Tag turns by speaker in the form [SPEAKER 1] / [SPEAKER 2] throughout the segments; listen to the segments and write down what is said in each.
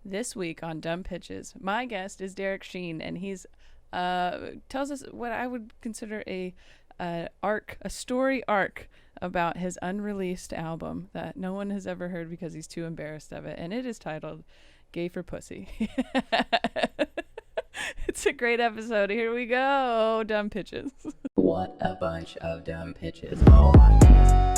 [SPEAKER 1] This week on Dumb Pitches, my guest is Derek Sheen, and he's tells us what I would consider a story arc about his unreleased album that no one has ever heard because he's too embarrassed of it, and it is titled "Gay for Pussy." It's a great episode. Here we go. Dumb Pitches.
[SPEAKER 2] What a bunch of dumb pitches. Oh my goodness.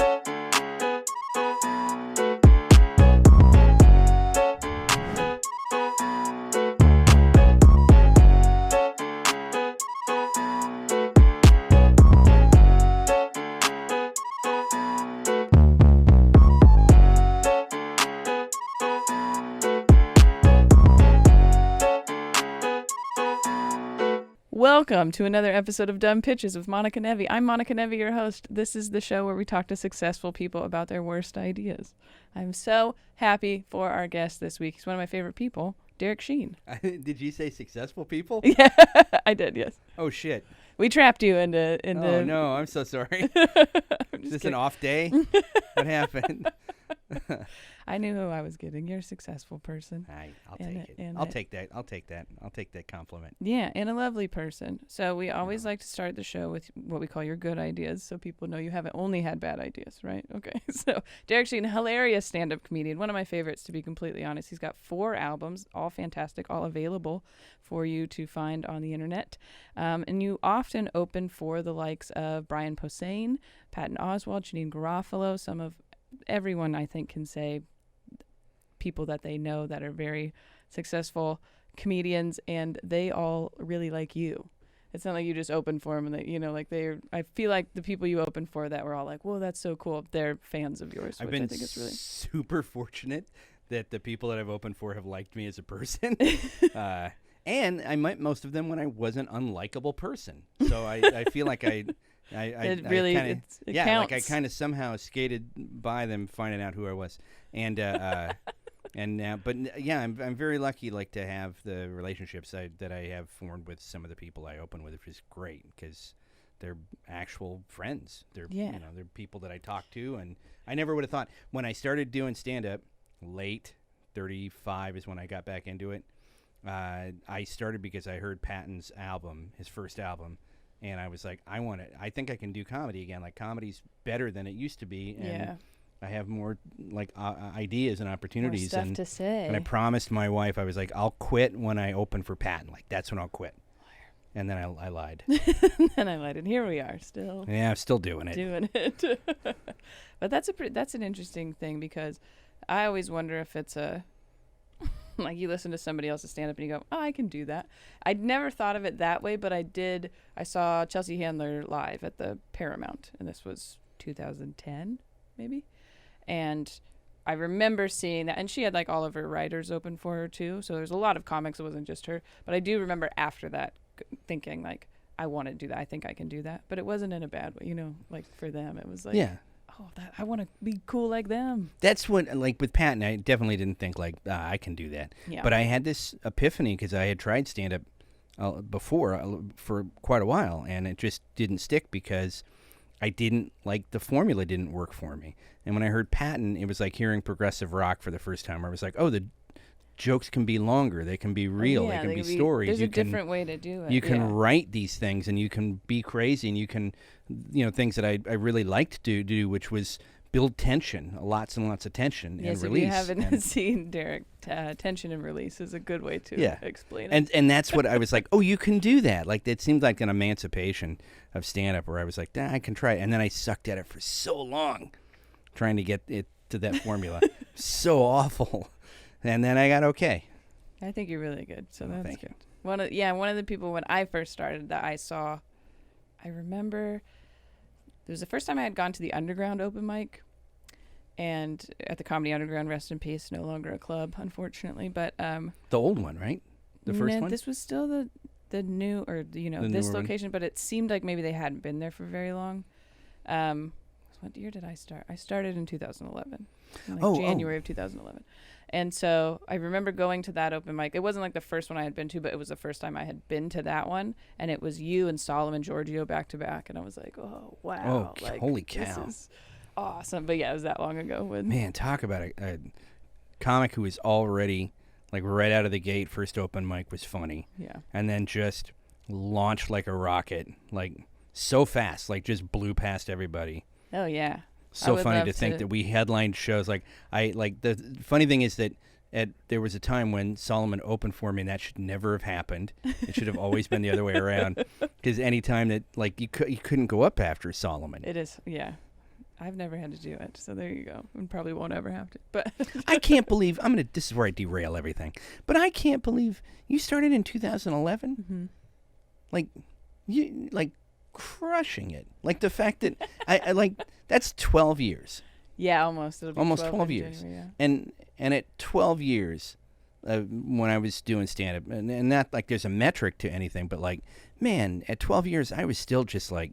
[SPEAKER 1] Welcome to another episode of Dumb Pitches with Monica Nevi. I'm Monica Nevi, your host. This is the show where we talk to successful people about their worst ideas. I'm so happy for our guest this week. He's one of my favorite people, Derek Sheen.
[SPEAKER 3] Did you say successful people?
[SPEAKER 1] Yeah, I did, yes.
[SPEAKER 3] Oh, shit.
[SPEAKER 1] We trapped you into...
[SPEAKER 3] Oh, no, I'm so sorry. Is this an off day? What happened?
[SPEAKER 1] I knew who I was getting. You're a successful person.
[SPEAKER 3] I'll take it. I'll take that. I'll take that compliment.
[SPEAKER 1] Yeah, and a lovely person. So we always like to start the show with what we call your good ideas, so people know you haven't only had bad ideas, right? Okay. So Derek Sheen, hilarious stand-up comedian, one of my favorites, to be completely honest. He's got 4 albums, all fantastic, all available for you to find on the internet. And you often open for the likes of Brian Posehn, Patton Oswalt, Janine Garofalo, everyone I think can say people that they know that are very successful comedians, and they all really like you. It's not like you just open for them and I feel like the people you open for that were all like, whoa, that's so cool. They're fans of yours,
[SPEAKER 3] I've
[SPEAKER 1] which
[SPEAKER 3] been
[SPEAKER 1] I think is really
[SPEAKER 3] super fortunate that the people that I've opened for have liked me as a person. And I met most of them when I wasn't an unlikable person. So I feel like it counts. Like I kind of somehow skated by them, finding out who I was, and I'm very lucky, like, to have the relationships that I have formed with some of the people I open with, which is great because they're actual friends. They're they're people that I talk to, and I never would have thought when I started doing stand up, late 35 is when I got back into it. I started because I heard Patton's album, his first album, and I was like, I think I can do comedy again. Like, comedy's better than it used to be, and I have more ideas and opportunities.
[SPEAKER 1] More stuff to say.
[SPEAKER 3] And I promised my wife, I was like, I'll quit when I open for Patton. Like, that's when I'll quit. And then I lied.
[SPEAKER 1] And I lied, and here we are still.
[SPEAKER 3] Yeah, I'm still doing it.
[SPEAKER 1] But that's an interesting thing, because I always wonder if it's like you listen to somebody else's stand-up and you go, oh, I can do that. I'd never thought of it that way, but I did. I saw Chelsea Handler live at the Paramount, and this was 2010, maybe. And I remember seeing that, and she had like all of her writers open for her too. So there's a lot of comics. It wasn't just her. But I do remember after that thinking, like, I want to do that. I think I can do that. But it wasn't in a bad way, like for them. It was like, I want to be cool like them.
[SPEAKER 3] That's what, like, with Patton, I definitely didn't think, like, I can do that.
[SPEAKER 1] Yeah.
[SPEAKER 3] But I had this epiphany because I had tried stand-up before for quite a while, and it just didn't stick because I didn't, like, the formula didn't work for me. And when I heard Patton, it was like hearing progressive rock for the first time. I was like, oh, the jokes can be longer. They can be real. They can be stories.
[SPEAKER 1] There's a different way to do it.
[SPEAKER 3] You can write these things, and you can be crazy, and you can, things that I really liked to do, which was build tension, lots and lots of tension, and release.
[SPEAKER 1] If you haven't seen Derek, tension and release is a good way to explain it.
[SPEAKER 3] And that's what I was like, oh, you can do that. Like, it seemed like an emancipation of stand-up where I was like, I can try it. And then I sucked at it for so long, trying to get it to that formula. So awful. And then I got okay.
[SPEAKER 1] I think you're really good, so that's
[SPEAKER 3] thank
[SPEAKER 1] good.
[SPEAKER 3] you.
[SPEAKER 1] One of the people when I first started that I saw, I remember it was the first time I had gone to the Underground open mic, and at the Comedy Underground, rest in peace, no longer a club, unfortunately. But
[SPEAKER 3] the old one, right? The first one.
[SPEAKER 1] This was still the new, or this location, but it seemed like maybe they hadn't been there for very long. What year did I start? I started in 2011, January of 2011. And so I remember going to that open mic. It wasn't like the first one I had been to, but it was the first time I had been to that one. And it was you and Solomon Giorgio back to back. And I was like, oh, wow.
[SPEAKER 3] Oh, holy cow.
[SPEAKER 1] This is awesome. But yeah, it was that long ago.
[SPEAKER 3] Man, talk about a comic who is already Like right out of the gate, first open mic was funny.
[SPEAKER 1] Yeah.
[SPEAKER 3] And then just launched like a rocket, like so fast, like just blew past everybody.
[SPEAKER 1] Oh yeah.
[SPEAKER 3] So funny to think that we headlined shows. Like the funny thing is that there was a time when Solomon opened for me, and that should never have happened. It should have always been the other way around. Because any time that like you couldn't go up after Solomon.
[SPEAKER 1] It is, yeah. I've never had to do it, so there you go. And probably won't ever have to. But
[SPEAKER 3] I can't believe this is where I derail everything. But I can't believe you started in 2011.
[SPEAKER 1] Mm-hmm.
[SPEAKER 3] Like you crushing it. Like the fact that I like that's 12 years.
[SPEAKER 1] Yeah, almost. It'll be
[SPEAKER 3] almost 12 years.
[SPEAKER 1] January,
[SPEAKER 3] And at 12 years, when I was doing stand-up, and not like there's a metric to anything, but like, man, at 12 years, I was still just like,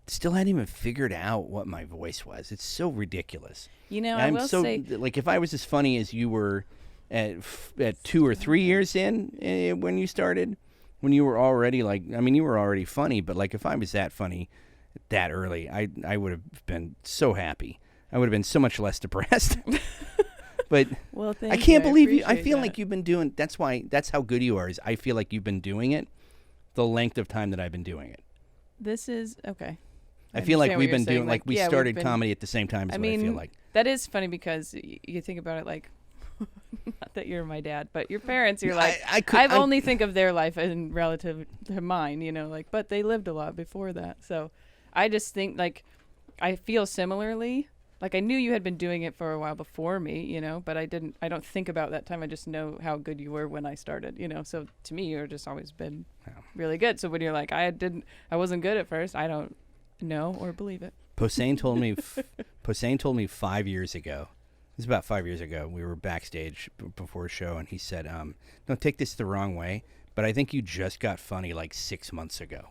[SPEAKER 3] still hadn't even figured out what my voice was. It's so ridiculous.
[SPEAKER 1] You know,
[SPEAKER 3] I'm
[SPEAKER 1] I will
[SPEAKER 3] so,
[SPEAKER 1] say,
[SPEAKER 3] like, if I was as funny as you were at 2 or 3 years in when you started, when you were already like, I mean, you were already funny, but like if I was that funny that early, I would have been so happy. I would have been so much less depressed. But
[SPEAKER 1] well,
[SPEAKER 3] I can't believe you. I
[SPEAKER 1] appreciate
[SPEAKER 3] feel
[SPEAKER 1] that.
[SPEAKER 3] like you've been doing. That's how good you are. Is I feel like you've been doing it the length of time that I've been doing it.
[SPEAKER 1] This is okay.
[SPEAKER 3] I feel like
[SPEAKER 1] understand what
[SPEAKER 3] we've
[SPEAKER 1] you're
[SPEAKER 3] been doing.
[SPEAKER 1] saying.
[SPEAKER 3] Like we
[SPEAKER 1] yeah, we've
[SPEAKER 3] started
[SPEAKER 1] been-
[SPEAKER 3] comedy at the same time. Is
[SPEAKER 1] I
[SPEAKER 3] what I feel
[SPEAKER 1] mean,
[SPEAKER 3] like.
[SPEAKER 1] That is funny because you think about it like, not that you're my dad, but your parents, you're like,
[SPEAKER 3] I'm-
[SPEAKER 1] only think of their life in relative to mine, you know, like, but they lived a lot before that. So I just think like, I feel similarly. Like I knew you had been doing it for a while before me, you know, but I don't think about that time. I just know how good you were when I started, you know. So to me, you're just always been really good. So when you're like, I wasn't good at first, I don't know or believe it.
[SPEAKER 3] Posehn told me 5 years ago. It was about 5 years ago. We were backstage before a show, and he said, "Don't take this the wrong way, but I think you just got funny like 6 months ago."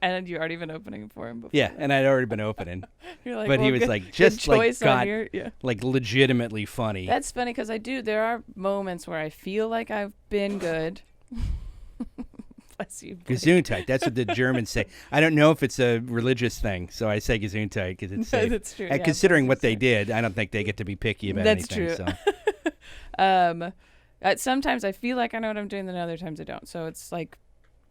[SPEAKER 1] And you already been opening for him before.
[SPEAKER 3] Yeah, and I'd already been opening,
[SPEAKER 1] You're like,
[SPEAKER 3] but he
[SPEAKER 1] well,
[SPEAKER 3] was
[SPEAKER 1] good-
[SPEAKER 3] like,
[SPEAKER 1] good
[SPEAKER 3] just like
[SPEAKER 1] choice on
[SPEAKER 3] got
[SPEAKER 1] your- yeah.
[SPEAKER 3] like legitimately funny.
[SPEAKER 1] That's funny because there are moments where I feel like I've been good. Bless you. buddy.
[SPEAKER 3] Gesundheit. That's what the Germans say. I don't know if it's a religious thing, so I say Gesundheit because it's
[SPEAKER 1] No,
[SPEAKER 3] safe.
[SPEAKER 1] that's true.
[SPEAKER 3] And
[SPEAKER 1] yeah,
[SPEAKER 3] considering what
[SPEAKER 1] that's
[SPEAKER 3] they did, I don't think they get to be picky about
[SPEAKER 1] That's
[SPEAKER 3] anything.
[SPEAKER 1] true.
[SPEAKER 3] So
[SPEAKER 1] sometimes I feel like I know what I'm doing, then other times I don't. So it's like,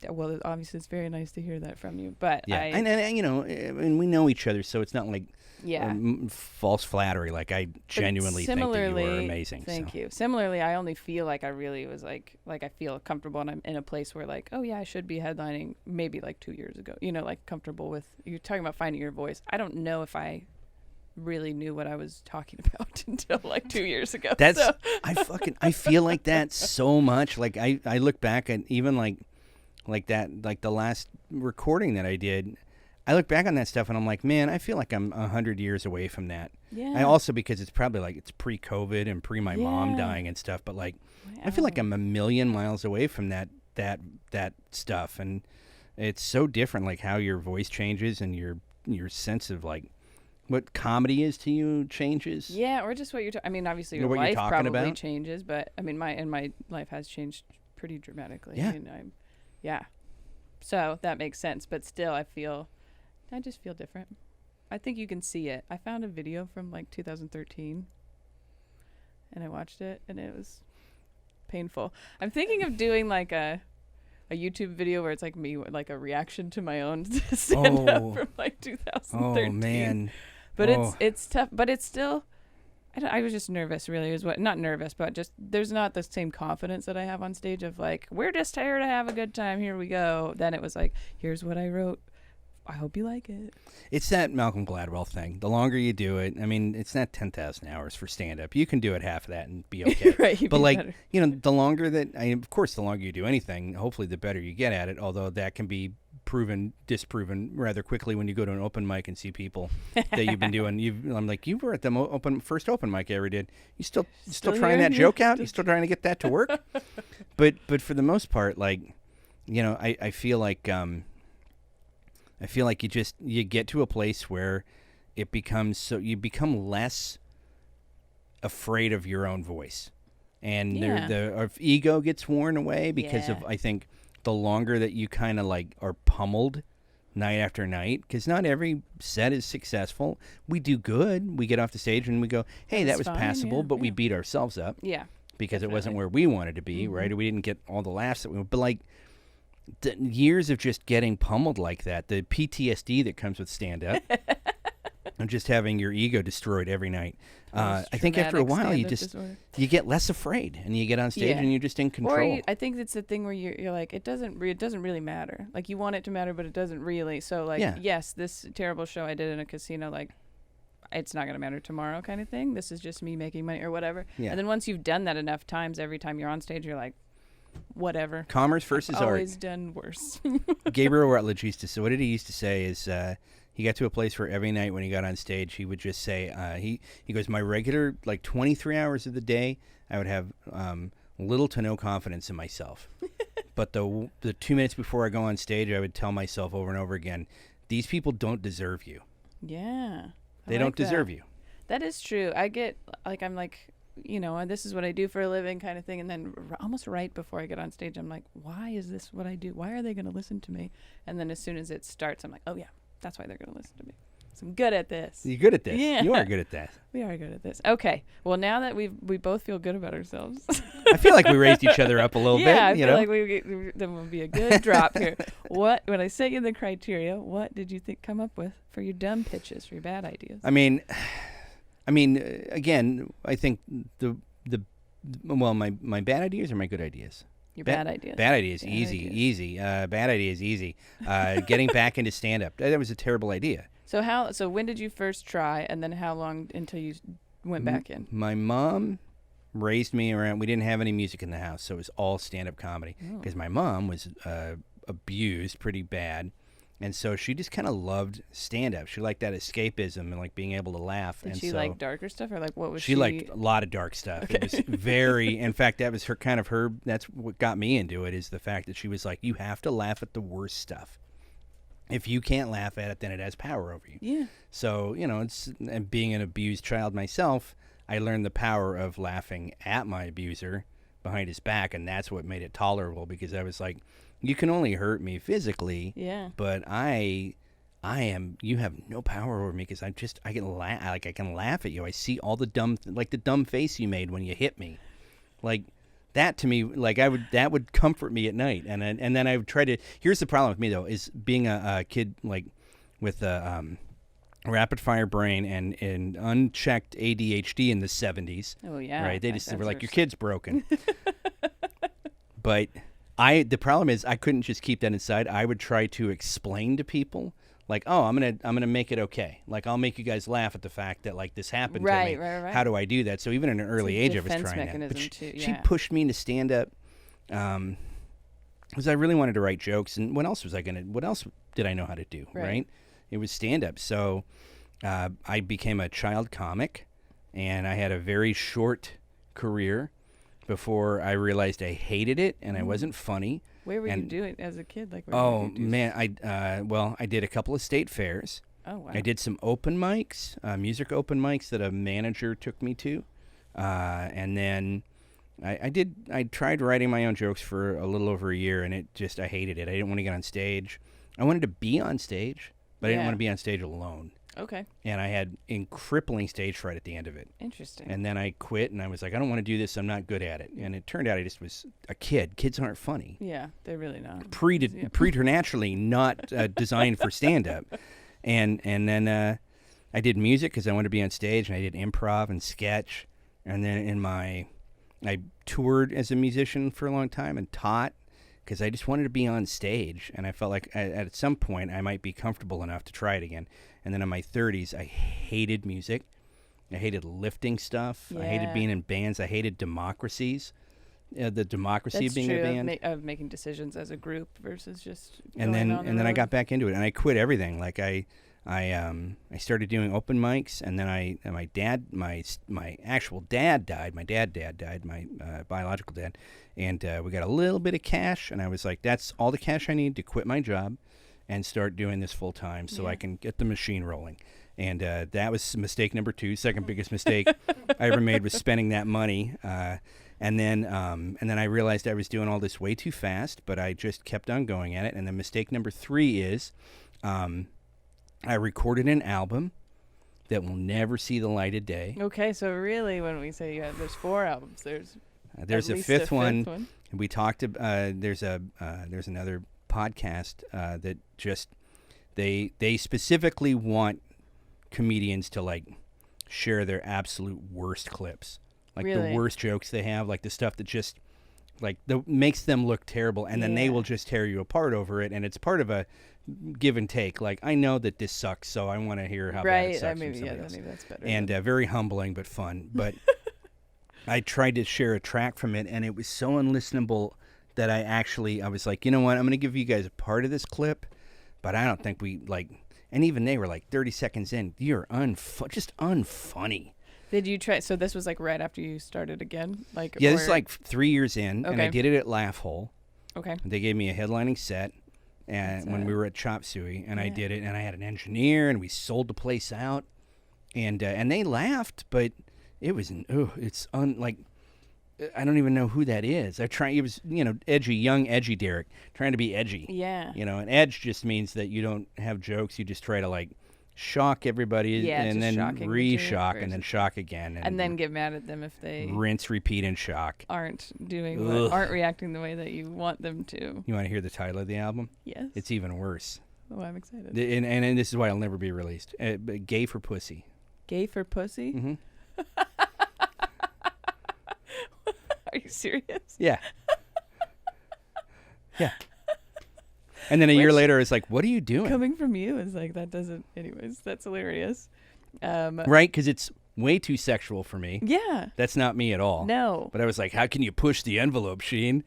[SPEAKER 1] well, obviously it's very nice to hear that from you. But
[SPEAKER 3] yeah, and you know, and we know each other, so it's not like
[SPEAKER 1] yeah.
[SPEAKER 3] false flattery. Like I genuinely think that you were amazing.
[SPEAKER 1] Thank you. Similarly, I only feel like I really was like I feel comfortable and I'm in a place where like, oh yeah, I should be headlining maybe like 2 years ago. You know, like comfortable with, you're talking about finding your voice. I don't know if I really knew what I was talking about until like 2 years ago.
[SPEAKER 3] That's
[SPEAKER 1] so.
[SPEAKER 3] I feel like that so much. Like I look back at even like that, like the last recording that I did, I look back on that stuff and I'm like, man, I feel like I'm 100 years away from that.
[SPEAKER 1] Yeah.
[SPEAKER 3] I also, because it's probably like it's pre-COVID and pre my mom
[SPEAKER 1] Yeah.
[SPEAKER 3] dying and stuff, but like I feel like I'm a million miles away from that stuff, and it's so different, like how your voice changes and your sense of like what comedy is to you changes.
[SPEAKER 1] Yeah, or just what you're I mean, obviously
[SPEAKER 3] You know
[SPEAKER 1] your
[SPEAKER 3] what you're
[SPEAKER 1] life
[SPEAKER 3] talking
[SPEAKER 1] probably
[SPEAKER 3] about?
[SPEAKER 1] changes, but I mean my life has changed pretty dramatically.
[SPEAKER 3] Yeah.
[SPEAKER 1] I mean, yeah. So that makes sense, but still I just feel different. I think you can see it. I found a video from like 2013 and I watched it and it was painful. I'm thinking of doing like a YouTube video where it's like me, like a reaction to my own stand up
[SPEAKER 3] Oh.
[SPEAKER 1] from like 2013.
[SPEAKER 3] Oh man.
[SPEAKER 1] But
[SPEAKER 3] Oh.
[SPEAKER 1] it's tough, but it's still, I was just nervous really is what, not nervous, but just there's not the same confidence that I have on stage of like, we're just here to have a good time, here we go. Then it was like, here's what I wrote. I hope you like it.
[SPEAKER 3] It's that Malcolm Gladwell thing. The longer you do it, I mean, it's not 10,000 hours for stand-up. You can do it half of that and be okay.
[SPEAKER 1] Right, you'd
[SPEAKER 3] But
[SPEAKER 1] be
[SPEAKER 3] like,
[SPEAKER 1] better.
[SPEAKER 3] you know, the longer that, of course, the longer you do anything, hopefully the better you get at it, although that can be disproven rather quickly when you go to an open mic and see people that you've been doing. I'm like, you were at the first open mic I ever did. You still trying
[SPEAKER 1] here?
[SPEAKER 3] that joke out? You still trying to get that to work? But for the most part, like, you know, I feel like you get to a place where it becomes so you become less afraid of your own voice, and
[SPEAKER 1] Yeah.
[SPEAKER 3] our ego gets worn away because of,
[SPEAKER 1] Yeah.
[SPEAKER 3] I think, the longer that you kind of like are pummeled night after night, because not every set is successful. We do good. We get off the stage and we go, hey, that was
[SPEAKER 1] fine,
[SPEAKER 3] passable,
[SPEAKER 1] yeah,
[SPEAKER 3] but we
[SPEAKER 1] yeah.
[SPEAKER 3] beat ourselves up.
[SPEAKER 1] Yeah.
[SPEAKER 3] because it wasn't where we wanted to be, right? We didn't get all the laughs that we. But like the years of just getting pummeled like that, the PTSD that comes with stand-up, and just having your ego destroyed every night. I think after a while, you get less afraid, and you get on stage and you're just in control.
[SPEAKER 1] Or I think it's the thing where you're like, it doesn't really matter. Like you want it to matter, but it doesn't really. So like, yes, this terrible show I did in a casino, like it's not going to matter tomorrow kind of thing. This is just me making money or whatever. Yeah. And then once you've done that enough times, every time you're on stage, you're like, whatever.
[SPEAKER 3] Commerce versus art.
[SPEAKER 1] Always done worse.
[SPEAKER 3] Gabriel Rutledge used to say, what did he used to say is, he got to a place where every night when he got on stage, he would just say, he goes, my regular, like 23 hours of the day, I would have little to no confidence in myself. But the 2 minutes before I go on stage, I would tell myself over and over again, these people don't deserve you.
[SPEAKER 1] Yeah.
[SPEAKER 3] They don't deserve you.
[SPEAKER 1] That is true. I get, like, I'm like, you know, this is what I do for a living kind of thing. And then almost right before I get on stage, I'm like, why is this what I do? Why are they going to listen to me? And then as soon as it starts, I'm like, oh, yeah, that's why they're going to listen to me. So I'm good at this.
[SPEAKER 3] You're good at this.
[SPEAKER 1] Yeah.
[SPEAKER 3] You are good at that.
[SPEAKER 1] We are good at this. Okay. Well, now that we both feel good about ourselves.
[SPEAKER 3] I feel like we raised each other up a little bit.
[SPEAKER 1] Yeah, I feel like then will be a good drop here. When I sent you the criteria, what did you come up with for your dumb pitches, for your bad ideas?
[SPEAKER 3] I mean, again, I think my bad ideas or my good ideas?
[SPEAKER 1] Your bad ideas.
[SPEAKER 3] Bad ideas, easy. Bad ideas, easy. Getting back into stand-up. That was a terrible idea.
[SPEAKER 1] So when did you first try, and then how long until you went back in?
[SPEAKER 3] My mom raised me around. We didn't have any music in the house, so it was all stand-up comedy. Because my mom was abused pretty bad, and so she just kind of loved stand-up. She liked that escapism and like being able to laugh.
[SPEAKER 1] Did she like darker stuff, or like what was
[SPEAKER 3] she? She liked a lot of dark stuff. Okay. It was very. In fact, that was her. That's what got me into it. Is the fact that she was like, you have to laugh at the worst stuff. If you can't laugh at it, then it has power over you.
[SPEAKER 1] Yeah.
[SPEAKER 3] So, and being an abused child myself, I learned the power of laughing at my abuser behind his back, and that's what made it tolerable, because I was like, you can only hurt me physically, but you have no power over me, because I can laugh at you. I see all the dumb face you made when you hit me. Like, that to me, like that would comfort me at night, and then I would try to. Here's the problem with me though, is being a kid like with a rapid fire brain and unchecked ADHD in the 70s.
[SPEAKER 1] Oh yeah,
[SPEAKER 3] right. They were like, your kid's broken. But the problem is I couldn't just keep that inside. I would try to explain to people. Like, oh, I'm gonna make it okay. Like, I'll make you guys laugh at the fact that like this happened to me. Right. How do I do that? So even at an early age, I was trying that. But she pushed me into stand up, because I really wanted to write jokes. And what else did I know how to do? Right. It was stand up. So I became a child comic, and I had a very short career before I realized I hated it and I wasn't funny.
[SPEAKER 1] Where were you doing as a kid? Like,
[SPEAKER 3] man, I did a couple of state fairs.
[SPEAKER 1] Oh wow!
[SPEAKER 3] I did some open mics, music open mics that a manager took me to, and then I tried writing my own jokes for a little over a year, and I hated it. I didn't want to get on stage. I wanted to be on stage, but I didn't want to be on stage alone.
[SPEAKER 1] Okay.
[SPEAKER 3] And I had crippling stage fright at the end of it.
[SPEAKER 1] Interesting.
[SPEAKER 3] And then I quit, and I was like, I don't want to do this. I'm not good at it. And it turned out I just was a kid. Kids aren't funny.
[SPEAKER 1] Yeah, they're really not.
[SPEAKER 3] Preternaturally not designed for stand-up. And then I did music because I wanted to be on stage, and I did improv and sketch. And then I toured as a musician for a long time and taught, because I just wanted to be on stage, and I felt like at some point I might be comfortable enough to try it again. And then in my 30s, I hated music. I hated lifting stuff. Yeah. I hated being in bands. I hated democracies. The democracy of being in a band.
[SPEAKER 1] Of making decisions as a group versus just
[SPEAKER 3] and then I got back into it, and I quit everything. Like I started doing open mics, and then my actual dad died. My dad died, my biological dad, and we got a little bit of cash, and I was like, that's all the cash I need to quit my job and start doing this full time, so I can get the machine rolling. And that was mistake number 2. Second biggest mistake I ever made was spending that money. And then I realized I was doing all this way too fast, but I just kept on going at it. And then mistake number 3 is I recorded an album that will never see the light of day.
[SPEAKER 1] Okay, so really when we say there's 4 albums, there's
[SPEAKER 3] There's
[SPEAKER 1] At
[SPEAKER 3] a
[SPEAKER 1] least
[SPEAKER 3] fifth one.
[SPEAKER 1] one.
[SPEAKER 3] We talked. There's another podcast that just they specifically want comedians to like share their absolute worst clips, like
[SPEAKER 1] Really?
[SPEAKER 3] the worst jokes they have, like the stuff that just like makes them look terrible, and then they will just tear you apart over it, and it's part of a give and take. Like, I know that this sucks, so I want to hear how bad it sucks from somebody else.
[SPEAKER 1] Maybe that's better.
[SPEAKER 3] And very humbling but fun. But I tried to share a track from it, and it was so unlistenable that I was like, you know what? I'm going to give you guys a part of this clip, but I don't think we like. And even they were like 30 seconds in, you're just unfunny.
[SPEAKER 1] Did you try? So this was like right after you started again, like
[SPEAKER 3] yeah, this is like 3 years in, and I
[SPEAKER 1] Okay.
[SPEAKER 3] did it at Laugh Hole.
[SPEAKER 1] Okay.
[SPEAKER 3] They gave me a headlining set, and when we were at Chop Suey, and I did it, and I had an engineer, and we sold the place out, and they laughed, but it was like I don't even know who that is. It was edgy, young edgy Derek trying to be edgy.
[SPEAKER 1] Yeah.
[SPEAKER 3] And edge just means that you don't have jokes. You just try to like shock everybody, and
[SPEAKER 1] just
[SPEAKER 3] then
[SPEAKER 1] shocking the
[SPEAKER 3] re-shock,
[SPEAKER 1] Derek
[SPEAKER 3] and then shock again,
[SPEAKER 1] And then get mad at them if they
[SPEAKER 3] rinse, repeat, and shock.
[SPEAKER 1] aren't
[SPEAKER 3] Ugh.
[SPEAKER 1] aren't reacting the way that you want them to.
[SPEAKER 3] You want to hear the title of the album?
[SPEAKER 1] Yes.
[SPEAKER 3] It's even worse.
[SPEAKER 1] Oh, I'm excited.
[SPEAKER 3] And this is why it'll never be released. Gay for Pussy.
[SPEAKER 1] Gay for pussy?
[SPEAKER 3] Mm-hmm.
[SPEAKER 1] Are you serious?
[SPEAKER 3] Yeah. Yeah. And then a year
[SPEAKER 1] Which-
[SPEAKER 3] later, it's like, what are you doing?
[SPEAKER 1] Coming from you is like that doesn't. Anyways, that's hilarious.
[SPEAKER 3] Right? Because it's way too sexual for me.
[SPEAKER 1] Yeah.
[SPEAKER 3] That's not me at all.
[SPEAKER 1] No.
[SPEAKER 3] But I was like, how can you push the envelope, Sheen?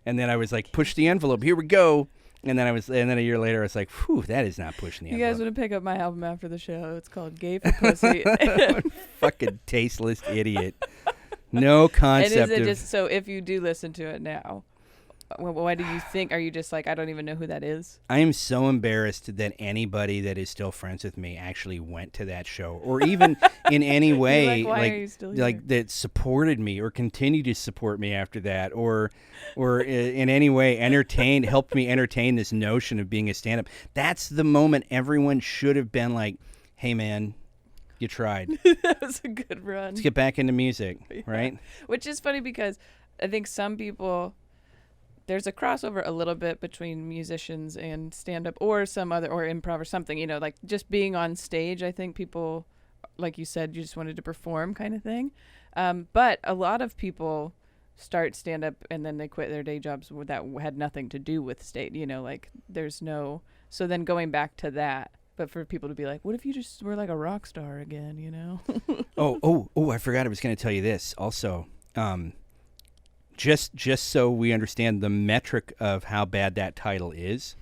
[SPEAKER 3] And then I was like, push the envelope. Here we go. And then a year later, I was like, whew, that is not pushing the
[SPEAKER 1] You guys
[SPEAKER 3] envelope.
[SPEAKER 1] want to pick up my album after the show? It's called Gay for Pussy.
[SPEAKER 3] Fucking tasteless idiot. No concept
[SPEAKER 1] And is it
[SPEAKER 3] of...
[SPEAKER 1] just so? If you do listen to it now, why do you think? Are you just like, I don't even know who that is?
[SPEAKER 3] I am so embarrassed that anybody that is still friends with me actually went to that show, or even in any way,
[SPEAKER 1] like, why are you still
[SPEAKER 3] like
[SPEAKER 1] here?
[SPEAKER 3] that supported me or continued to support me after that, or in any way helped me entertain this notion of being a stand-up. That's the moment everyone should have been like, "Hey, man, you tried.
[SPEAKER 1] That was a good run."
[SPEAKER 3] Let's get back into music, right?"
[SPEAKER 1] Which is funny because I think some people. There's a crossover a little bit between musicians and stand-up or some other or improv or something, like just being on stage. I think people, like you said, you just wanted to perform kind of thing. But a lot of people start stand-up and then they quit their day jobs that had nothing to do with stage, like there's no, so then going back to that, but for people to be like, what if you just were like a rock star again,
[SPEAKER 3] Oh, I forgot I was going to tell you this also. Just so we understand the metric of how bad that title is,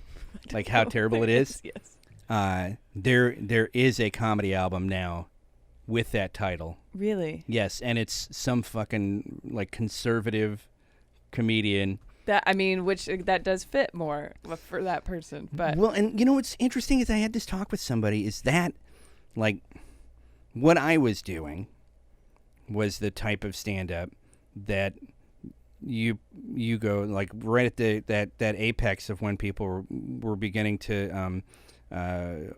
[SPEAKER 3] like how terrible it is.
[SPEAKER 1] Yes.
[SPEAKER 3] There is a comedy album now with that title.
[SPEAKER 1] Really?
[SPEAKER 3] Yes, and it's some fucking like conservative comedian.
[SPEAKER 1] Which that does fit more for that person. But
[SPEAKER 3] Well, and what's interesting is I had this talk with somebody is that like what I was doing was the type of stand-up that you go like right at that apex of when people were beginning to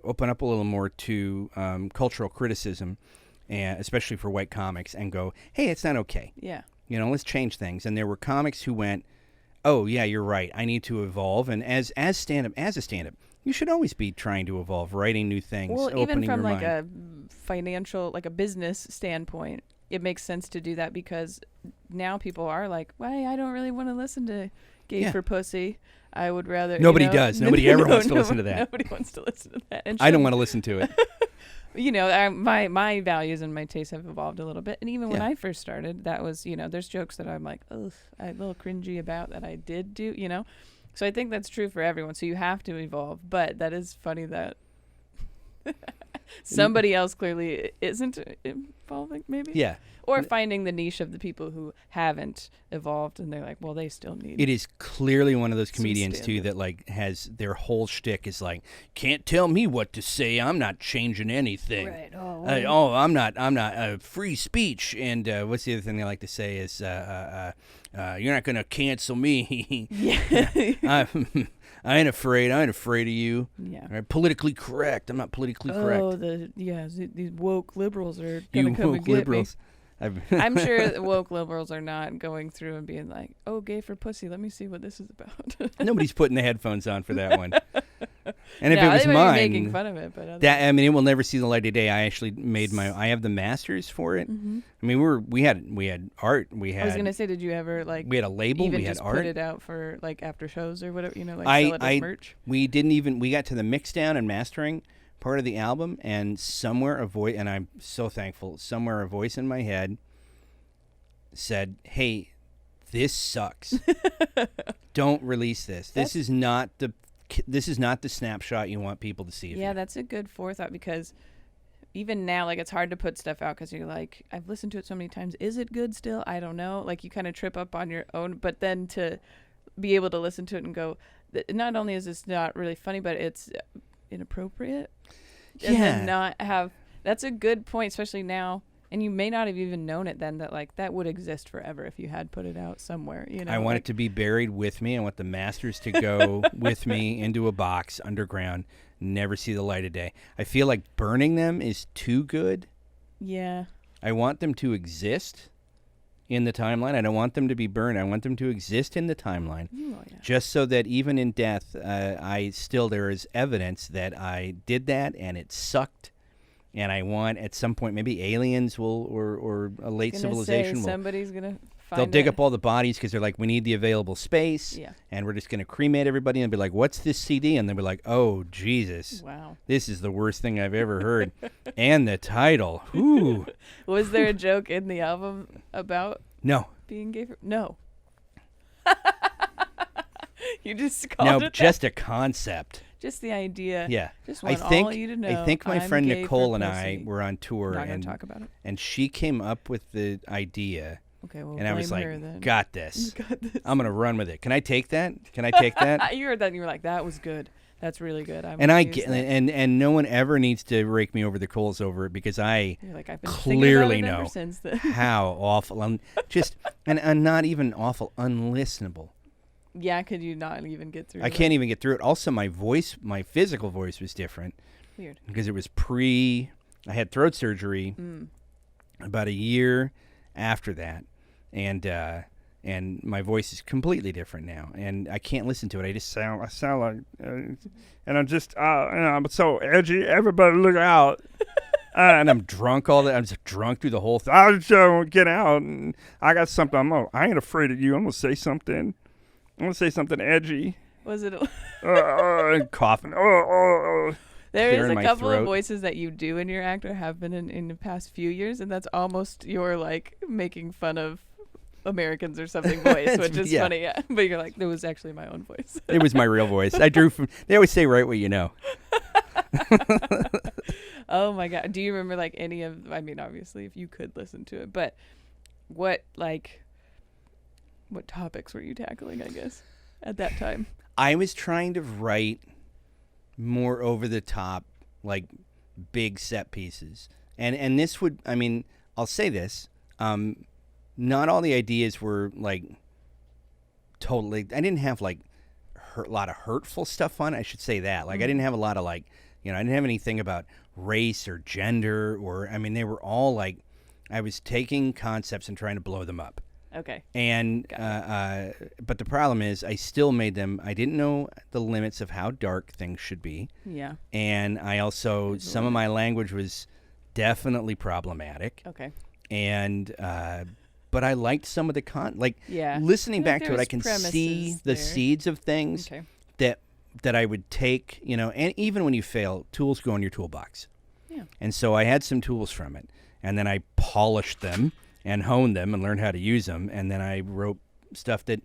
[SPEAKER 3] open up a little more to cultural criticism, and especially for white comics, and go, hey, it's not okay.
[SPEAKER 1] yeah.
[SPEAKER 3] Let's change things. And there were comics who went, oh yeah, you're right. I need to evolve. And as a stand-up, you should always be trying to evolve, writing new things,
[SPEAKER 1] Well,
[SPEAKER 3] opening
[SPEAKER 1] even from
[SPEAKER 3] your
[SPEAKER 1] like
[SPEAKER 3] mind.
[SPEAKER 1] a financial, like a business standpoint, it makes sense to do that because now people are like, "Why? I don't really want to listen to Gay
[SPEAKER 3] Yeah.
[SPEAKER 1] for Pussy. I would rather."
[SPEAKER 3] Nobody does. Nobody ever wants to listen to that.
[SPEAKER 1] Nobody wants to listen to that. And
[SPEAKER 3] I don't want to listen to it.
[SPEAKER 1] my values and my tastes have evolved a little bit. And even when
[SPEAKER 3] Yeah.
[SPEAKER 1] I first started, that was, there's jokes that I'm like, ugh, I'm a little cringy about that I did do, So I think that's true for everyone. So you have to evolve. But that is funny that somebody else clearly isn't evolving, maybe?
[SPEAKER 3] Yeah.
[SPEAKER 1] Or finding the niche of the people who haven't evolved and they're like, well, they still need
[SPEAKER 3] It is clearly one of those
[SPEAKER 1] Some
[SPEAKER 3] comedians too
[SPEAKER 1] standard.
[SPEAKER 3] that like has their whole shtick is like, can't tell me what to say. I'm not changing anything.
[SPEAKER 1] Right.
[SPEAKER 3] I'm not free speech. And what's the other thing they like to say is, you're not gonna cancel me.
[SPEAKER 1] Yeah.
[SPEAKER 3] I ain't afraid. I ain't afraid of you.
[SPEAKER 1] Yeah.
[SPEAKER 3] All right, politically correct. I'm not politically correct.
[SPEAKER 1] Oh, these woke liberals are
[SPEAKER 3] You
[SPEAKER 1] gonna come
[SPEAKER 3] woke
[SPEAKER 1] and get
[SPEAKER 3] liberals.
[SPEAKER 1] I'm sure that woke liberals are not going through and being like, "Oh, gay for pussy. Let me see what this is about."
[SPEAKER 3] Nobody's putting the headphones on for that one. And if
[SPEAKER 1] No,
[SPEAKER 3] it was
[SPEAKER 1] they might be
[SPEAKER 3] mine,
[SPEAKER 1] making fun of it, but
[SPEAKER 3] that I mean, it will never see the light of day. I actually made I have the masters for it.
[SPEAKER 1] Mhm.
[SPEAKER 3] I mean, we had art. We had.
[SPEAKER 1] I was gonna say, did you ever
[SPEAKER 3] we had a label.
[SPEAKER 1] even
[SPEAKER 3] We had
[SPEAKER 1] just
[SPEAKER 3] art.
[SPEAKER 1] put it out for like after shows or whatever? Like
[SPEAKER 3] I-
[SPEAKER 1] sell it as
[SPEAKER 3] I-
[SPEAKER 1] merch.
[SPEAKER 3] We didn't even. We got to the mix down and mastering part of the album, and somewhere a voice, and I'm so thankful. Somewhere a voice in my head said, "Hey, this sucks. Don't release this. This is not the snapshot you want people to see."
[SPEAKER 1] Yeah, that's a good forethought because even now, like, it's hard to put stuff out because you're like, I've listened to it so many times. Is it good still? I don't know. Like, you kind of trip up on your own, but then to be able to listen to it and go, not only is this not really funny, but it's inappropriate. And then not have, that's a good point, especially now. And you may not have even known it then that like that would exist forever if you had put it out somewhere.
[SPEAKER 3] I want it to be buried with me. I want the masters to go with me into a box underground, never see the light of day. I feel like burning them is too good.
[SPEAKER 1] Yeah.
[SPEAKER 3] I want them to exist in the timeline. I don't want them to be burned. I want them to exist in the timeline, just so that even in death, there is evidence that I did that and it sucked. And I want at some point maybe aliens will or a late civilization will.
[SPEAKER 1] Somebody's gonna.
[SPEAKER 3] They'll dig up all the bodies because they're like, we need the available space.
[SPEAKER 1] Yeah.
[SPEAKER 3] And we're just gonna cremate everybody and be like, what's this CD? And they'll be like, oh Jesus.
[SPEAKER 1] Wow.
[SPEAKER 3] This is the worst thing I've ever heard. And the title. Ooh.
[SPEAKER 1] Was there a joke in the album about
[SPEAKER 3] No.
[SPEAKER 1] being gay? No. You just called it
[SPEAKER 3] just a concept.
[SPEAKER 1] Just the idea.
[SPEAKER 3] Yeah.
[SPEAKER 1] Just
[SPEAKER 3] I
[SPEAKER 1] want
[SPEAKER 3] think
[SPEAKER 1] all you to know.
[SPEAKER 3] I think my
[SPEAKER 1] I'm
[SPEAKER 3] friend
[SPEAKER 1] gay
[SPEAKER 3] Nicole
[SPEAKER 1] for
[SPEAKER 3] and I
[SPEAKER 1] pussy.
[SPEAKER 3] were on tour
[SPEAKER 1] Not gonna
[SPEAKER 3] and
[SPEAKER 1] talk about it.
[SPEAKER 3] and she came up with the idea.
[SPEAKER 1] Okay, well,
[SPEAKER 3] and I was
[SPEAKER 1] blame
[SPEAKER 3] like,
[SPEAKER 1] her then.
[SPEAKER 3] got this.
[SPEAKER 1] You got this.
[SPEAKER 3] I'm gonna run with it. Can I take that? Can I take that?
[SPEAKER 1] You heard that and you were like, that was good. That's really good.
[SPEAKER 3] And I get, and no one ever needs to rake me over the coals over it because I
[SPEAKER 1] You're like, I've been
[SPEAKER 3] clearly
[SPEAKER 1] thinking about it
[SPEAKER 3] know
[SPEAKER 1] ever since then.
[SPEAKER 3] how awful, and not even awful, unlistenable.
[SPEAKER 1] Yeah, could you not even get through?
[SPEAKER 3] I can't even get through it. Also, my physical voice was different.
[SPEAKER 1] Weird.
[SPEAKER 3] Because it was I had throat surgery about a year after that, and my voice is completely different now, and I can't listen to it. I sound like, and I'm just, I'm so edgy. Everybody look out. And I'm drunk I'm just drunk through the whole thing. I just won't get out, and I got something. I ain't afraid of you. I'm gonna say something. I'm gonna say something edgy.
[SPEAKER 1] Was it?
[SPEAKER 3] Coughing.
[SPEAKER 1] There is a couple
[SPEAKER 3] throat.
[SPEAKER 1] of voices that you do in your act or have been in the past few years, and that's almost your like making fun of Americans or something voice, which is funny. Yeah, but you're like, that was actually my own voice.
[SPEAKER 3] It was my real voice. I drew from. They always say, "Write what you know."
[SPEAKER 1] Oh my God! Do you remember like any of? I mean, obviously, if you could listen to it, but what topics were you tackling? I guess at that time,
[SPEAKER 3] I was trying to write more over the top, like big set pieces, and this would. I mean, I'll say this. Not all the ideas were like totally. I didn't have like a lot of hurtful stuff on it. I should say that. Like I didn't have a lot of like. I didn't have anything about race or gender or, I mean, they were all like, I was taking concepts and trying to blow them up.
[SPEAKER 1] Okay.
[SPEAKER 3] And, but the problem is I still made them, I didn't know the limits of how dark things should be.
[SPEAKER 1] Yeah.
[SPEAKER 3] And I also, some of my language was definitely problematic.
[SPEAKER 1] Okay.
[SPEAKER 3] And, but I liked some of the listening back to it, I can see the seeds of things that I would take, and even when you fail, tools go in your toolbox.
[SPEAKER 1] Yeah. And
[SPEAKER 3] so I had some tools from it, and then I polished them and honed them and learned how to use them, and then I wrote stuff that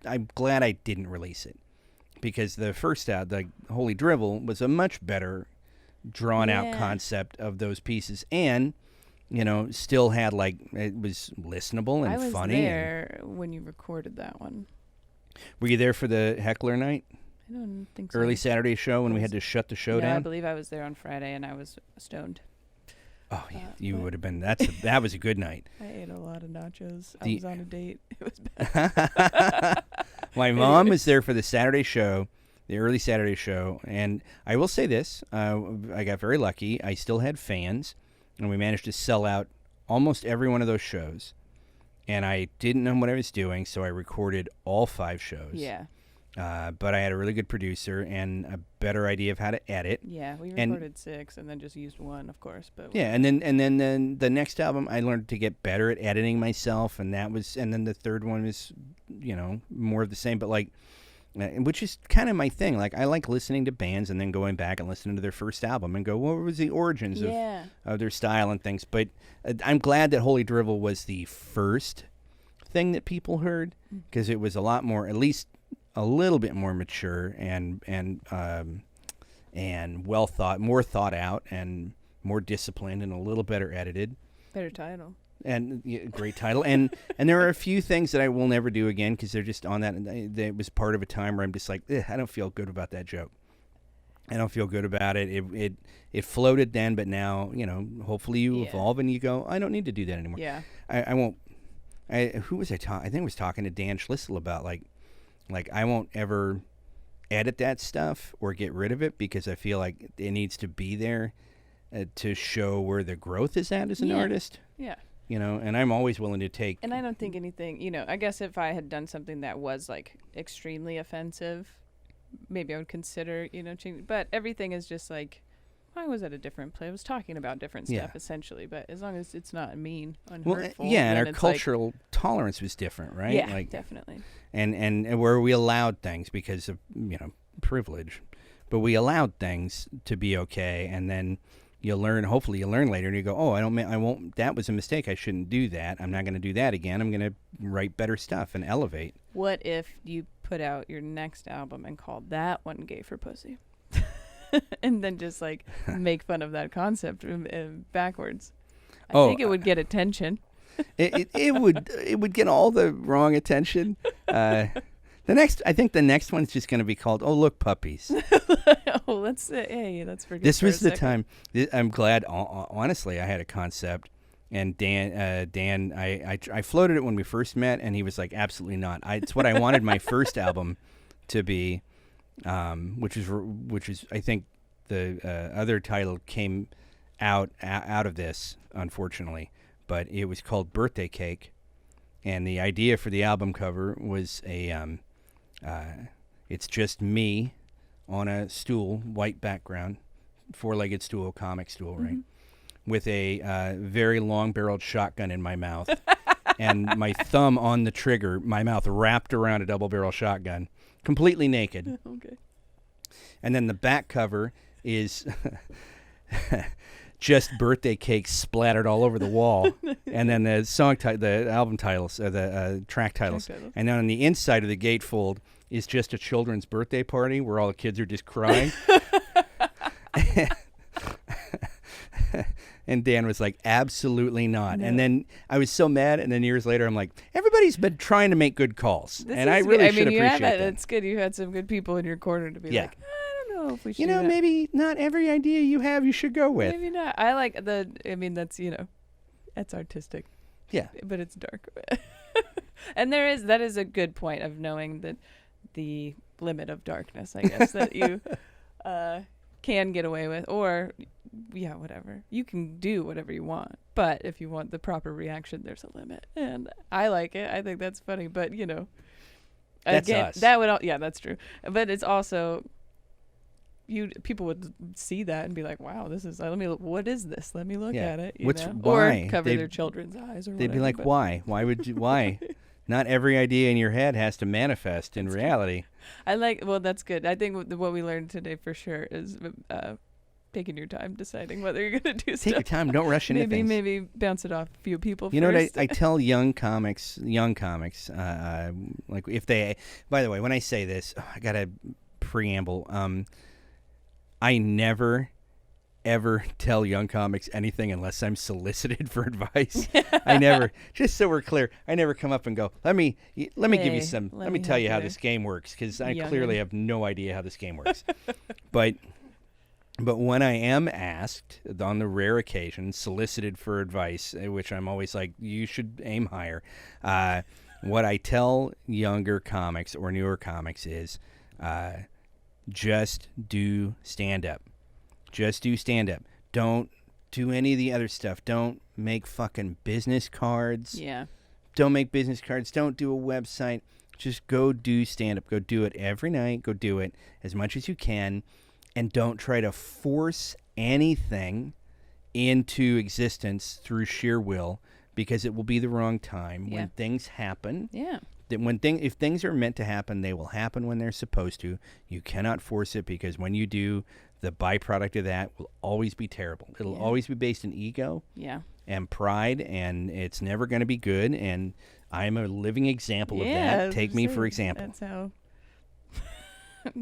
[SPEAKER 3] I'm glad I didn't release it, because the first the Holy Drivel was a much better drawn out concept of those pieces, and still had it was listenable and funny.
[SPEAKER 1] I was there when you recorded that one.
[SPEAKER 3] Were you there for the heckler night?
[SPEAKER 1] I don't think so.
[SPEAKER 3] Early Saturday show when we had to shut the show down?
[SPEAKER 1] I believe I was there on Friday and I was stoned.
[SPEAKER 3] Oh, you would have been. That was a good night.
[SPEAKER 1] I ate a lot of nachos. I was on a date. It was bad.
[SPEAKER 3] My mom was there for the Saturday show, the early Saturday show, and I will say this: I got very lucky. I still had fans, and we managed to sell out almost every one of those shows, and I didn't know what I was doing, so I recorded all 5 shows.
[SPEAKER 1] Yeah.
[SPEAKER 3] But I had a really good producer and a better idea of how to edit.
[SPEAKER 1] Yeah, we recorded 6 and then just used 1, of course. But
[SPEAKER 3] yeah, and then the next album I learned to get better at editing myself, and then the third one was, more of the same. But like, which is kind of my thing. Like, I like listening to bands and then going back and listening to their first album and go, what was the origins of their style and things. But I'm glad that Holy Drivel was the first thing that people heard, because it was a lot more, at least a little bit more mature and well thought, more thought out, and more disciplined, and a little better edited.
[SPEAKER 1] Better title.
[SPEAKER 3] And great title. And there are a few things that I will never do again, because they're just on that. It was part of a time where I'm just like, I don't feel good about that joke. I don't feel good about it. It floated then, but now, hopefully you evolve and you go, I don't need to do that anymore.
[SPEAKER 1] Yeah.
[SPEAKER 3] I won't. Who was I talking? I think I was talking to Dan Schlissel about like I won't ever edit that stuff or get rid of it, because I feel like it needs to be there to show where the growth is at as an artist.
[SPEAKER 1] Yeah.
[SPEAKER 3] And I'm always willing to take.
[SPEAKER 1] And I don't think anything, I guess if I had done something that was like extremely offensive, maybe I would consider, changing. But everything is just like, I was at a different place. I was talking about different stuff essentially, but as long as it's not mean and hurtful.
[SPEAKER 3] Yeah, and our cultural tolerance was different, right?
[SPEAKER 1] Yeah, definitely.
[SPEAKER 3] And where we allowed things because of, privilege, but we allowed things to be okay, and then hopefully you learn later, and you go, oh, I won't, that was a mistake. I shouldn't do that. I'm not going to do that again. I'm going to write better stuff and elevate.
[SPEAKER 1] What if you put out your next album and called that one Gay for Pussy? And then just like make fun of that concept backwards. I think it would get attention.
[SPEAKER 3] it would get all the wrong attention. I think the next one's just going to be called "Oh Look Puppies."
[SPEAKER 1] That's forget.
[SPEAKER 3] This was the time. I'm glad. Honestly, I had a concept, and Dan, I floated it when we first met, and he was like, "Absolutely not." It's what I wanted my first album to be, which is I think the other title came out of this, unfortunately, but it was called Birthday Cake, and the idea for the album cover was it's just me on a stool, white background, 4-legged stool, comic stool, right? With a very long-barreled shotgun in my mouth, and my thumb on the trigger, my mouth wrapped around a double-barrel shotgun, completely naked.
[SPEAKER 1] Okay.
[SPEAKER 3] And then the back cover is just birthday cake splattered all over the wall, and then the album titles, the track titles, and then on the inside of the gatefold is just a children's birthday party where all the kids are just crying. And Dan was like, absolutely not. No. And then I was so mad, and then years later I'm like, everybody's been trying to make good calls, and I really should appreciate that.
[SPEAKER 1] It's good. You had some good people in your corner to be like, I don't know if we should.
[SPEAKER 3] Maybe not every idea you have you should go with.
[SPEAKER 1] Maybe not. I like that's that's artistic.
[SPEAKER 3] Yeah,
[SPEAKER 1] but it's dark. And that is a good point of knowing that the limit of darkness, I guess, that you can get away with, or whatever. You can do whatever you want, but if you want the proper reaction, there's a limit. And I like it. I think that's funny, but
[SPEAKER 3] that's
[SPEAKER 1] again,
[SPEAKER 3] us.
[SPEAKER 1] that would that's true. But it's also people would see that and be like, wow, this is what is this? Let me look at it.
[SPEAKER 3] Why?
[SPEAKER 1] Or cover their children's eyes or
[SPEAKER 3] they'd
[SPEAKER 1] whatever.
[SPEAKER 3] Be like, why? Why would you why? Not every idea in your head has to manifest in reality.
[SPEAKER 1] That's good. I think what we learned today for sure is taking your time deciding whether you're going to do stuff.
[SPEAKER 3] Take your time. Don't rush into things.
[SPEAKER 1] Maybe bounce it off a few people
[SPEAKER 3] You
[SPEAKER 1] first.
[SPEAKER 3] know what I tell young comics, like if they, by the way, when I say this, I got a preamble. I never ever tell young comics anything unless I'm solicited for advice. I never, just so we're clear, I never come up and go, let me give you some, let me tell you how this game works, because I clearly have no idea how this game works. But when I am asked, on the rare occasion, solicited for advice, which I'm always like, you should aim higher, what I tell younger comics or newer comics is, just do stand-up. Just do stand-up. Don't do any of the other stuff. Don't make fucking business cards.
[SPEAKER 1] Yeah.
[SPEAKER 3] Don't make business cards. Don't do a website. Just go do stand-up. Go do it every night. Go do it as much as you can. And don't try to force anything into existence through sheer will, because it will be the wrong time.
[SPEAKER 1] Yeah.
[SPEAKER 3] When things happen,
[SPEAKER 1] Yeah.
[SPEAKER 3] if things are meant to happen, they will happen when they're supposed to. You cannot force it, because when you do, the byproduct of that will always be terrible. It'll always be based in ego
[SPEAKER 1] Yeah.
[SPEAKER 3] and pride, and it's never going to be good. And I'm a living example of that. Take me for example.
[SPEAKER 1] That's how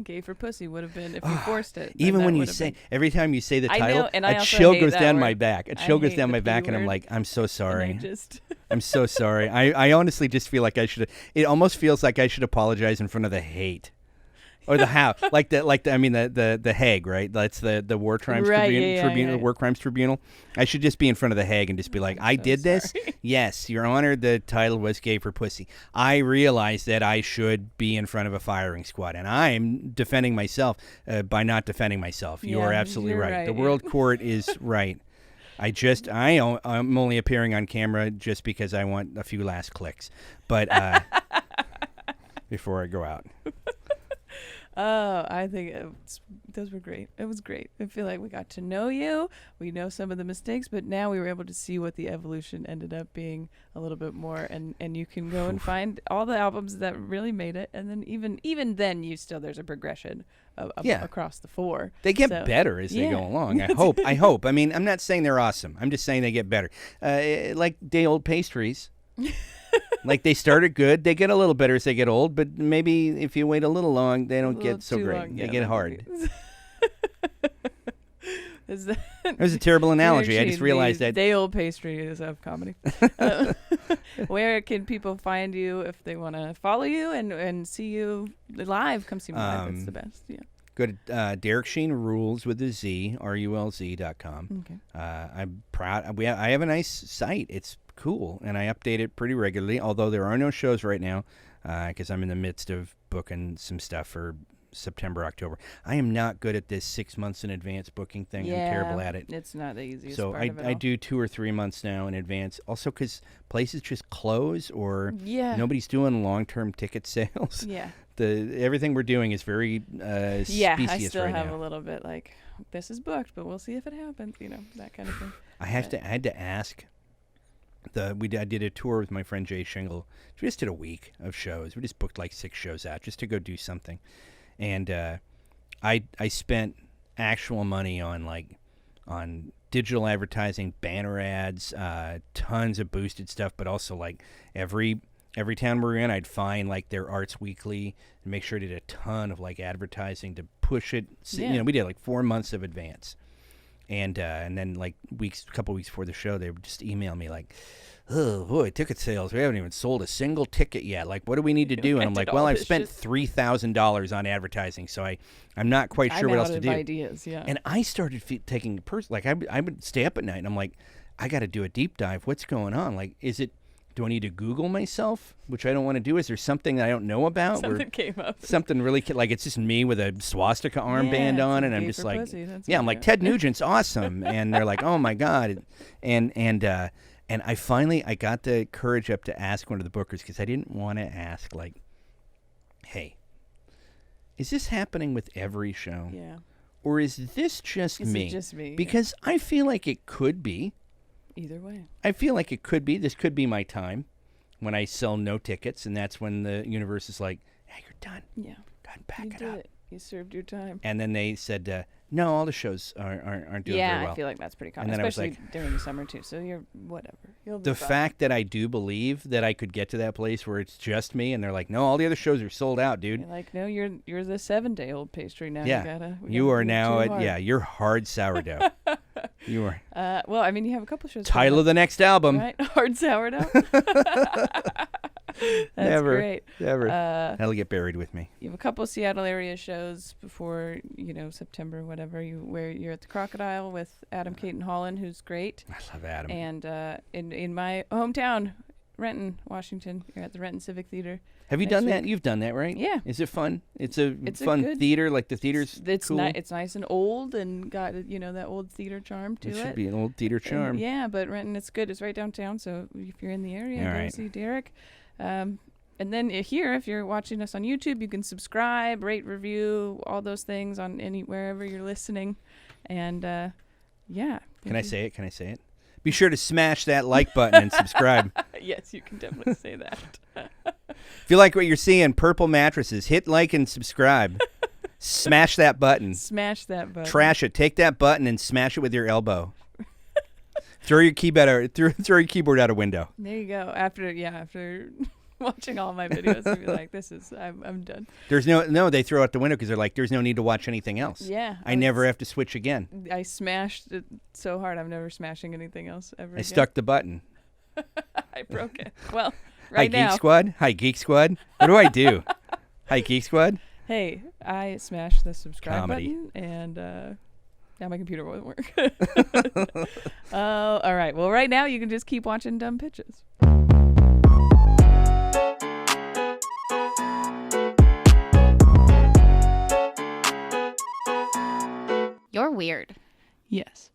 [SPEAKER 1] Gay for Pussy would have been if you forced it.
[SPEAKER 3] Even when you say, every time you say the
[SPEAKER 1] I
[SPEAKER 3] title,
[SPEAKER 1] know, and I
[SPEAKER 3] a
[SPEAKER 1] also
[SPEAKER 3] chill
[SPEAKER 1] hate
[SPEAKER 3] goes
[SPEAKER 1] that
[SPEAKER 3] down
[SPEAKER 1] word.
[SPEAKER 3] my back. A
[SPEAKER 1] I
[SPEAKER 3] chill goes
[SPEAKER 1] hate
[SPEAKER 3] down
[SPEAKER 1] the
[SPEAKER 3] my
[SPEAKER 1] P
[SPEAKER 3] back, and I'm
[SPEAKER 1] word.
[SPEAKER 3] like, I'm so sorry.
[SPEAKER 1] Just
[SPEAKER 3] I'm so sorry. I honestly just feel like I should. It almost feels like I should apologize in front of the hate, or the how, the Hague, right? That's the War Crimes
[SPEAKER 1] Right,
[SPEAKER 3] Tribunal,
[SPEAKER 1] yeah.
[SPEAKER 3] the War Crimes Tribunal. I should just be in front of the Hague and just be like, I
[SPEAKER 1] so
[SPEAKER 3] did this.
[SPEAKER 1] sorry.
[SPEAKER 3] Yes, Your Honor. The title was Gay for Pussy. I realize that I should be in front of a firing squad, and I'm defending myself by not defending myself. You are
[SPEAKER 1] Yeah,
[SPEAKER 3] absolutely
[SPEAKER 1] you're
[SPEAKER 3] right.
[SPEAKER 1] right,
[SPEAKER 3] The
[SPEAKER 1] yeah.
[SPEAKER 3] World Court is right. I'm only appearing on camera just because I want a few last clicks, but before I go out.
[SPEAKER 1] Oh, I think those were great. It was great. I feel like we got to know you. We know some of the mistakes, but now we were able to see what the evolution ended up being a little bit more. And you can go and find all the albums that really made it. And then even then, there's a progression across the four.
[SPEAKER 3] They get
[SPEAKER 1] So,
[SPEAKER 3] better as they
[SPEAKER 1] yeah.
[SPEAKER 3] go along. I hope. I mean, I'm not saying they're awesome. I'm just saying they get better. Like day old pastries. Like they started good, they get a little better as they get old, but maybe if you wait a little long, they don't get so great. They get hard. That was a terrible analogy. I just realized that.
[SPEAKER 1] Day old pastry is of comedy. Where can people find you if they want to follow you and see you live? Come see me live. That's the best. Yeah.
[SPEAKER 3] Go to Derek Sheen Rules with a Z, RULZ.com.
[SPEAKER 1] Okay.
[SPEAKER 3] I'm proud. I have a nice site. It's cool, and I update it pretty regularly, although there are no shows right now because I'm in the midst of booking some stuff for September, October. I am not good at this 6 months in advance booking thing.
[SPEAKER 1] Yeah,
[SPEAKER 3] I'm terrible at it.
[SPEAKER 1] It's not the easiest
[SPEAKER 3] So
[SPEAKER 1] part of it
[SPEAKER 3] I
[SPEAKER 1] all.
[SPEAKER 3] do 2 or 3 months now in advance. Also because places just close or nobody's doing long-term ticket sales.
[SPEAKER 1] Yeah.
[SPEAKER 3] Everything we're doing is very specious
[SPEAKER 1] I still
[SPEAKER 3] right
[SPEAKER 1] have
[SPEAKER 3] now.
[SPEAKER 1] a little bit like, this is booked, but we'll see if it happens, that kind of thing.
[SPEAKER 3] I had to ask. I did a tour with my friend Jay Shingle. We just did a week of shows. We just booked like 6 shows out just to go do something. And I spent actual money on digital advertising, banner ads, tons of boosted stuff, but also like every town we're in, I'd find like their Arts Weekly and make sure I did a ton of like advertising to push it. So, we did like 4 months of advance. And then like a couple weeks before the show, they would just email me like, "Oh boy, ticket sales! We haven't even sold a single ticket yet. Like, what do we need to do?" And I'm like, "Well, I've spent $3,000 on advertising, so I'm not quite sure
[SPEAKER 1] I'm
[SPEAKER 3] what
[SPEAKER 1] out
[SPEAKER 3] else to
[SPEAKER 1] of
[SPEAKER 3] do."
[SPEAKER 1] ideas, yeah.
[SPEAKER 3] And I started taking like I would stay up at night, and I'm like, I got to do a deep dive. What's going on? Like, do I need to Google myself, which I don't want to do? Is there something that I don't know about?
[SPEAKER 1] Something came up.
[SPEAKER 3] Something really like it's just me with a swastika armband on, and I'm just like, I'm like Ted Nugent's awesome, and they're like, oh my god, and I finally got the courage up to ask one of the bookers because I didn't want to ask like, hey, is this happening with every show?
[SPEAKER 1] Yeah.
[SPEAKER 3] Or is this just
[SPEAKER 1] Is
[SPEAKER 3] me?
[SPEAKER 1] it just me?
[SPEAKER 3] Because I feel like it could be.
[SPEAKER 1] Either way.
[SPEAKER 3] I feel like it could be. This could be my time when I sell no tickets, and that's when the universe is like, hey, you're done.
[SPEAKER 1] Yeah.
[SPEAKER 3] Go ahead and pack
[SPEAKER 1] You
[SPEAKER 3] it
[SPEAKER 1] did
[SPEAKER 3] up.
[SPEAKER 1] it. You served your time.
[SPEAKER 3] And then they said, no, all the shows aren't doing very well.
[SPEAKER 1] I feel like that's pretty common,
[SPEAKER 3] And then I was
[SPEAKER 1] especially during the summer too. So you're whatever. You'll be
[SPEAKER 3] The
[SPEAKER 1] fine.
[SPEAKER 3] fact that I do believe that I could get to that place where it's just me, and they're like, no, all the other shows are sold out, dude.
[SPEAKER 1] You're like, no, you're the 7-day-old pastry now.
[SPEAKER 3] Yeah.
[SPEAKER 1] We
[SPEAKER 3] You
[SPEAKER 1] gotta
[SPEAKER 3] are
[SPEAKER 1] do
[SPEAKER 3] now,
[SPEAKER 1] too hard.
[SPEAKER 3] you're hard sourdough. You are.
[SPEAKER 1] Well, I mean, you have a couple shows.
[SPEAKER 3] Title of the next album.
[SPEAKER 1] Right? Hard sourdough. That's
[SPEAKER 3] Never.
[SPEAKER 1] great.
[SPEAKER 3] Never. That'll get buried with me.
[SPEAKER 1] You have a couple Seattle area shows before, September, whatever. Where you're at the Crocodile with Adam Caton Holland, who's great.
[SPEAKER 3] I love Adam.
[SPEAKER 1] And in my hometown, Renton, Washington. You're at the Renton Civic Theater.
[SPEAKER 3] Have you
[SPEAKER 1] next
[SPEAKER 3] done that?
[SPEAKER 1] week.
[SPEAKER 3] You've done that, right?
[SPEAKER 1] Yeah.
[SPEAKER 3] Is it fun? It's a
[SPEAKER 1] It's a
[SPEAKER 3] fun
[SPEAKER 1] good-
[SPEAKER 3] theater. Like the theater's
[SPEAKER 1] It's
[SPEAKER 3] cool.
[SPEAKER 1] it's nice and old and got that old theater charm to
[SPEAKER 3] It
[SPEAKER 1] it.
[SPEAKER 3] should be an old theater
[SPEAKER 1] And
[SPEAKER 3] charm.
[SPEAKER 1] yeah, but Renton, it's good. It's right downtown, so if you're in the area,
[SPEAKER 3] All
[SPEAKER 1] go
[SPEAKER 3] right.
[SPEAKER 1] see Derek. And then here, if you're watching us on YouTube, you can subscribe, rate, review, all those things on wherever you're listening. And yeah.
[SPEAKER 3] Can I say it? Can I say it? Be sure to smash that like button and subscribe.
[SPEAKER 1] Yes, you can definitely say that.
[SPEAKER 3] If you like what you're seeing, Purple Mattresses, hit like and subscribe. Smash that button.
[SPEAKER 1] Smash that button.
[SPEAKER 3] Trash it. Take that button and smash it with your elbow. Throw your keyboard out a window.
[SPEAKER 1] There you go. After watching all my videos, you'll be like, I'm done.
[SPEAKER 3] There's no. They throw it out the window because they're like, there's no need to watch anything else.
[SPEAKER 1] Yeah.
[SPEAKER 3] I never have to switch again.
[SPEAKER 1] I smashed it so hard. I'm never smashing anything else ever
[SPEAKER 3] I
[SPEAKER 1] again.
[SPEAKER 3] stuck the button.
[SPEAKER 1] I broke it. Well,
[SPEAKER 3] Hi,
[SPEAKER 1] right now.
[SPEAKER 3] Geek Squad. Hi, Geek Squad. What do I do? Hi, Geek Squad.
[SPEAKER 1] Hey, I smashed the subscribe
[SPEAKER 3] Comedy.
[SPEAKER 1] button, and now my computer won't work. Oh, all right. Well, right now you can just keep watching Dumb Pitches.
[SPEAKER 4] You're weird.
[SPEAKER 1] Yes.